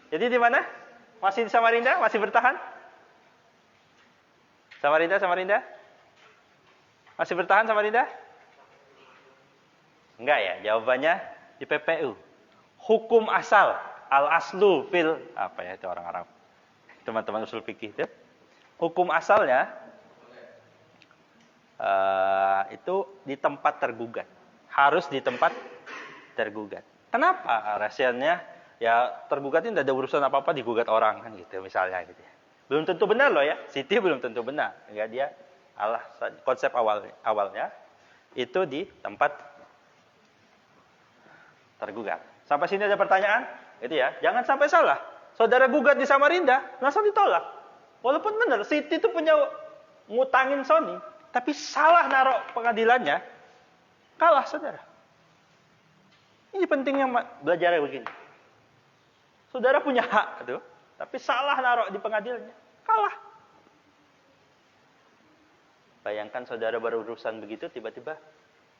Jadi di mana? Masih di Samarinda? Masih bertahan? Samarinda? Masih bertahan Samarinda? Enggak ya, jawabannya di PPU. Hukum asal, al-aslu fil, apa ya itu orang Arab. Teman-teman usul fikih itu. Hukum asalnya itu di tempat tergugat. Harus di tempat tergugat. Kenapa? Rahasianya ya tergugat ini tidak ada urusan apa-apa digugat orang kan gitu misalnya gitu ya. Belum tentu benar loh ya. Siti belum tentu benar. Enggak dia konsep awalnya itu di tempat tergugat. Sampai sini ada pertanyaan? Itu ya. Jangan sampai salah. Saudara gugat di Samarinda, langsung ditolak. Walaupun benar, Siti itu punya ngutangin Sony, tapi salah naruh pengadilannya, kalah saudara. Ini pentingnya belajar begini. Saudara punya hak tuh, tapi salah naruh di pengadilannya, kalah. Bayangkan saudara berurusan begitu, tiba-tiba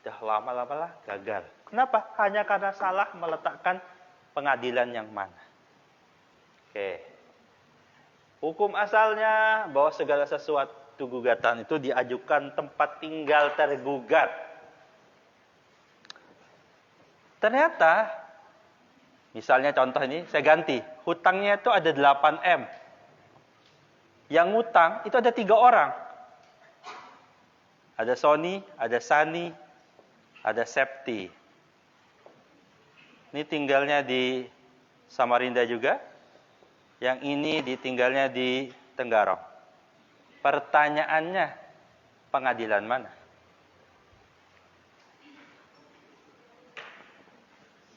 dah lama-lama gagal. Kenapa? Hanya karena salah meletakkan pengadilan yang mana. Oke. Hukum asalnya bahwa segala sesuatu gugatan itu diajukan tempat tinggal tergugat. Ternyata, misalnya contoh ini, saya ganti. Hutangnya itu ada 8M. Yang ngutang itu ada 3 orang. Ada Sony, ada Sani, ada Septi. Ini tinggalnya di Samarinda juga. Yang ini ditinggalnya di Tenggarong. Pertanyaannya, pengadilan mana?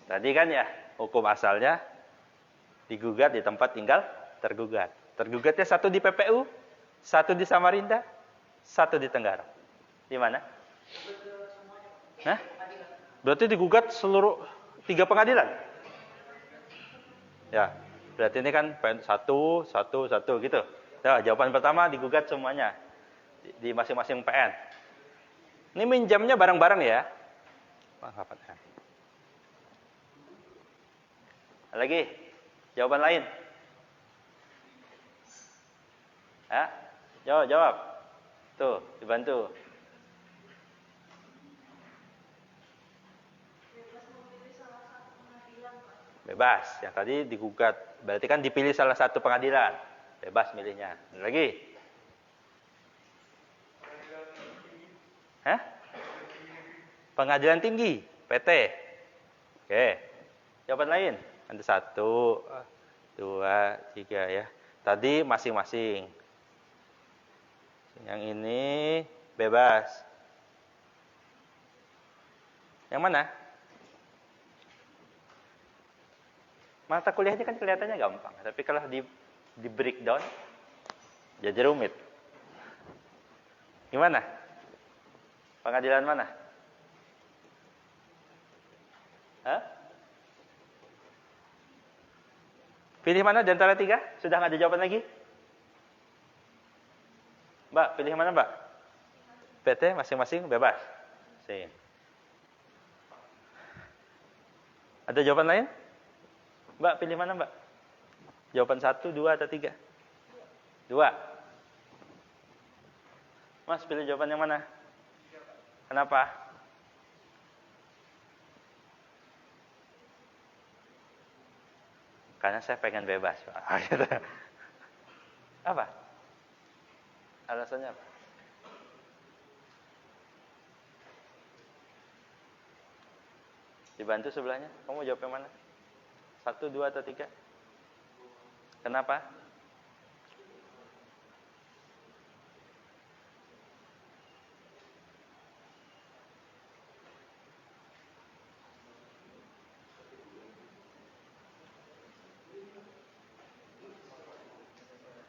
Tadi kan ya, hukum asalnya digugat di tempat tinggal tergugat. Tergugatnya satu di PPU, satu di Samarinda, satu di Tenggarong. Di mana? Nah, berarti digugat seluruh 3 pengadilan. Ya, berarti ini kan satu gitu. Ya, jawaban pertama digugat semuanya di masing-masing PN. Ini minjamnya bareng-bareng ya. Lagi, jawaban lain. Ya, jawab. Tuh, dibantu. Bebas. Yang tadi digugat. Berarti kan dipilih salah satu pengadilan. Bebas milihnya. Lagi. Hah? Pengadilan tinggi. PT. Oke. Jawaban lain. Ada 1, 2, 3 ya. Tadi masing-masing. Yang ini bebas. Yang mana? Mata kuliahnya kan kelihatannya gampang, tapi kalau di breakdown jadi rumit. Gimana? Pengadilan mana? Hah? Pilih mana di antara 3? Sudah nggak ada jawaban lagi? Mbak, pilih mana Mbak? PT masing-masing bebas. Sini. Ada jawaban lain? Mbak, pilih mana Mbak? Jawaban 1, 2, atau 3? 2. Mas, pilih jawaban yang mana? Kenapa? Karena saya pengen bebas, Pak. Apa? Alasannya apa? Dibantu sebelahnya. Kamu jawab yang mana? 1, 2, atau 3? Kenapa?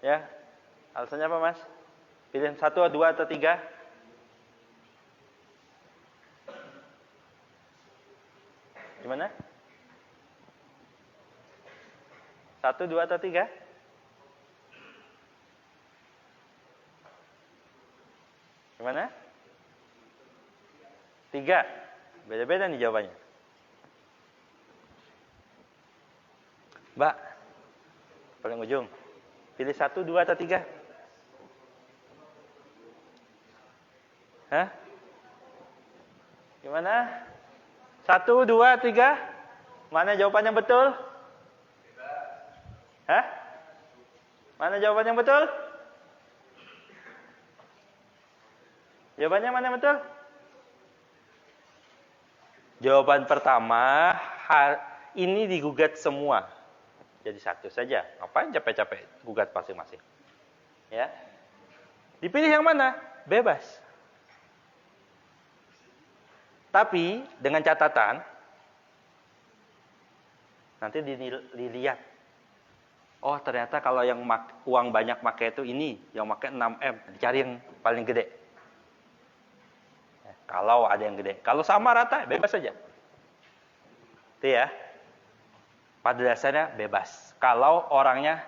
Ya, alasannya apa Mas? Pilih 1, 2, atau 3? Gimana? 1, 2, atau 3? Gimana? 3. Beda-beda nih jawabannya. Mbak, paling ujung. Pilih 1, 2, atau 3? Hah? Gimana? 1, 2, 3? Mana jawaban yang betul? Hah? Mana jawaban yang betul? Jawabannya mana yang betul? Jawaban pertama, ini digugat semua. Jadi satu saja. Ngapain capek-capek gugat masing-masing? Ya. Dipilih yang mana? Bebas. Tapi dengan catatan, nanti dilihat. Oh, ternyata kalau yang uang banyak pakai itu ini, yang pakai 6M, dicari yang paling gede. Kalau ada yang gede. Kalau sama rata, bebas saja. Itu ya. Pada dasarnya bebas. Kalau orangnya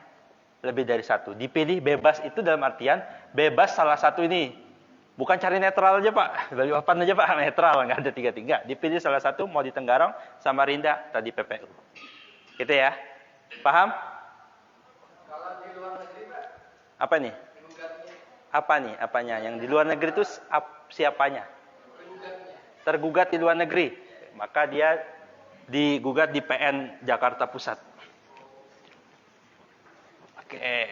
lebih dari satu. Dipilih bebas itu dalam artian, bebas salah satu ini. Bukan cari netral aja Pak. Balik papan aja Pak, netral. Nggak ada tiga-tiga. Dipilih salah satu, mau di Tenggarong, Samarinda, tadi PPU. Gitu ya. Paham? Kalau di luar negeri, Pak, Apa nih? gugatnya, Apa nih? Apanya? Yang di luar negeri itu siapanya? gugatnya. Tergugat di luar negeri. Maka dia digugat di PN Jakarta Pusat. Oke.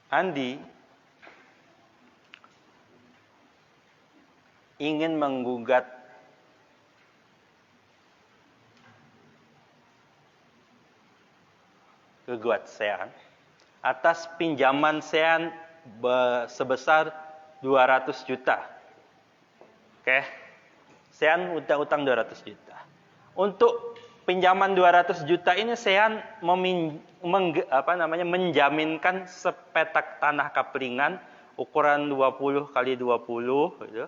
Andi ingin menggugat Sean atas pinjaman Sean sebesar 200 juta. Oke. Sean utang 200 juta. Untuk pinjaman 200 juta ini Sean menjaminkan sepetak tanah kaplingan ukuran 20 kali 20 gitu.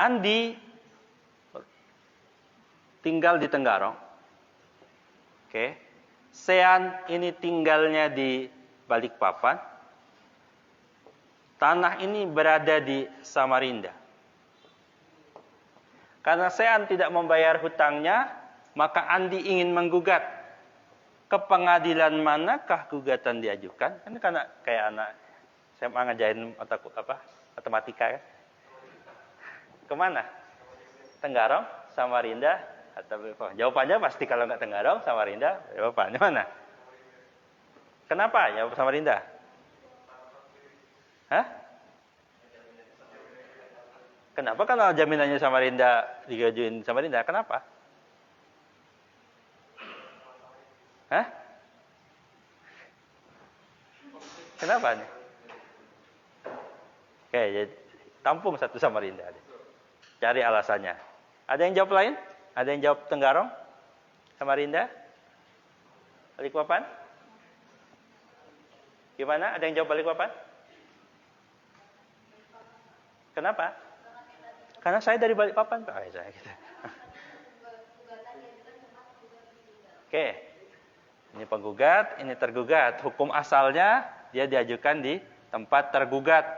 Andi tinggal di Tenggarong. Oke. Sean ini tinggalnya di Balikpapan. Tanah ini berada di Samarinda. Karena Sean tidak membayar hutangnya, maka Andi ingin menggugat. Ke pengadilan manakah gugatan diajukan? Kan karena kayak anak SMA ngajarin matematika kan. Kemana? Tenggarong, Samarinda, atau jawabannya pasti kalau nggak Tenggarong, Samarinda, jawabannya mana? Kenapa ya Samarinda? Hah? Kenapa kalau jaminannya Samarinda digajuin Samarinda? Kenapa? Hah? Kenapa nih? Oke, jadi tampung satu Samarinda. Cari alasannya. Ada yang jawab lain? Ada yang jawab Tenggarong? Samarinda? Balikpapan? Gimana? Ada yang jawab Balikpapan? Kenapa? Karena saya dari Balikpapan, Pak. Oke. Ini penggugat, ini tergugat. Hukum asalnya dia diajukan di tempat tergugat.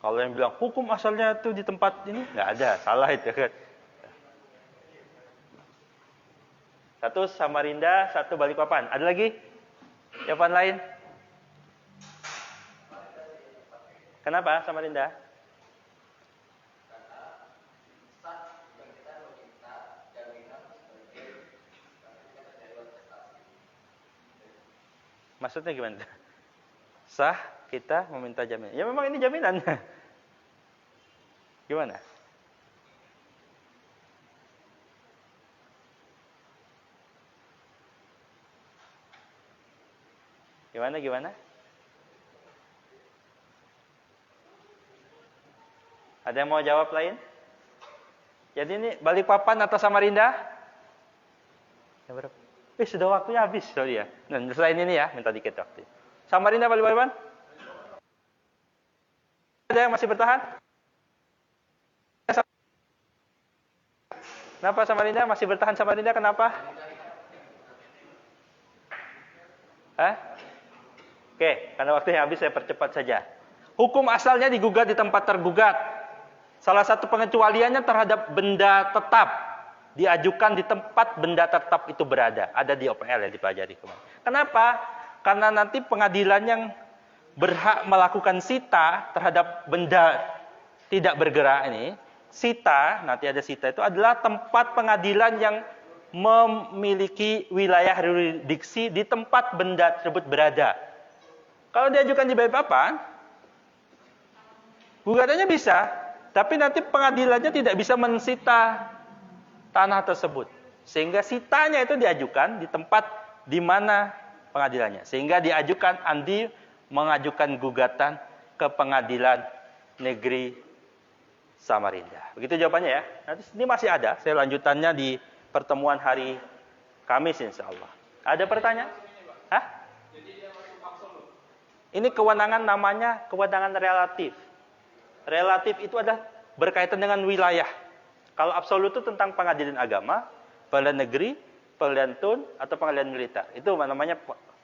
Kalau yang bilang hukum asalnya itu di tempat ini, nggak ada, salah itu kan. Satu Samarinda, satu Balikpapan. Ada lagi? Jawaban lain? Kenapa Samarinda? Maksudnya gimana? Sah kita meminta jaminan. Ya memang ini jaminannya. Gimana? Gimana? Ada yang mau jawab lain? Jadi ini Balikpapan atau Samarinda? Yang berapa? Sudah waktunya habis, sorry ya. Dan selain ini ya, minta dikit waktu. Samarinda, Balikpapan? Ada yang masih bertahan? Kenapa Samarinda masih bertahan Samarinda? Kenapa? Oke, karena waktunya habis saya percepat saja. Hukum asalnya digugat di tempat tergugat. Salah satu pengecualiannya terhadap benda tetap. diajukan di tempat benda tetap itu berada. Ada di OPL ya, dipelajari kemarin. Kenapa? Karena nanti pengadilan yang berhak melakukan sita terhadap benda tidak bergerak ini, sita, nanti ada sita itu adalah tempat pengadilan yang memiliki wilayah yurisdiksi di tempat benda tersebut berada. Kalau diajukan di Balikpapan, gugatannya bisa, tapi nanti pengadilannya tidak bisa mensita tanah tersebut. Sehingga sitanya itu diajukan di tempat di mana pengadilannya. Sehingga diajukan, Andi mengajukan gugatan ke Pengadilan Negeri Samarinda. Begitu jawabannya ya. Nanti ini masih ada, saya lanjutannya di pertemuan hari Kamis insya Allah. Ada pertanyaan? Hah? Ini kewenangan namanya kewenangan relatif. Relatif itu adalah berkaitan dengan wilayah. Kalau absolut itu tentang pengadilan agama, pengadilan negeri, pengadilan tun, atau pengadilan militer. Itu namanya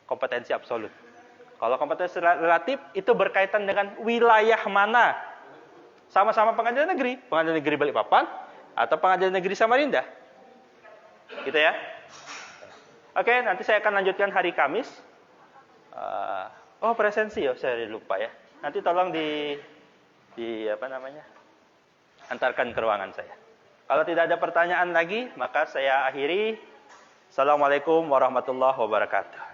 kompetensi absolut. Kalau kompetensi relatif itu berkaitan dengan wilayah mana. Sama-sama pengadilan negeri Balikpapan, atau pengadilan negeri Samarinda. Gitu ya. Oke, nanti saya akan lanjutkan hari Kamis. Presensi ya, saya lupa ya. Nanti tolong antarkan ke ruangan saya. Kalau tidak ada pertanyaan lagi, maka saya akhiri. Assalamualaikum warahmatullahi wabarakatuh.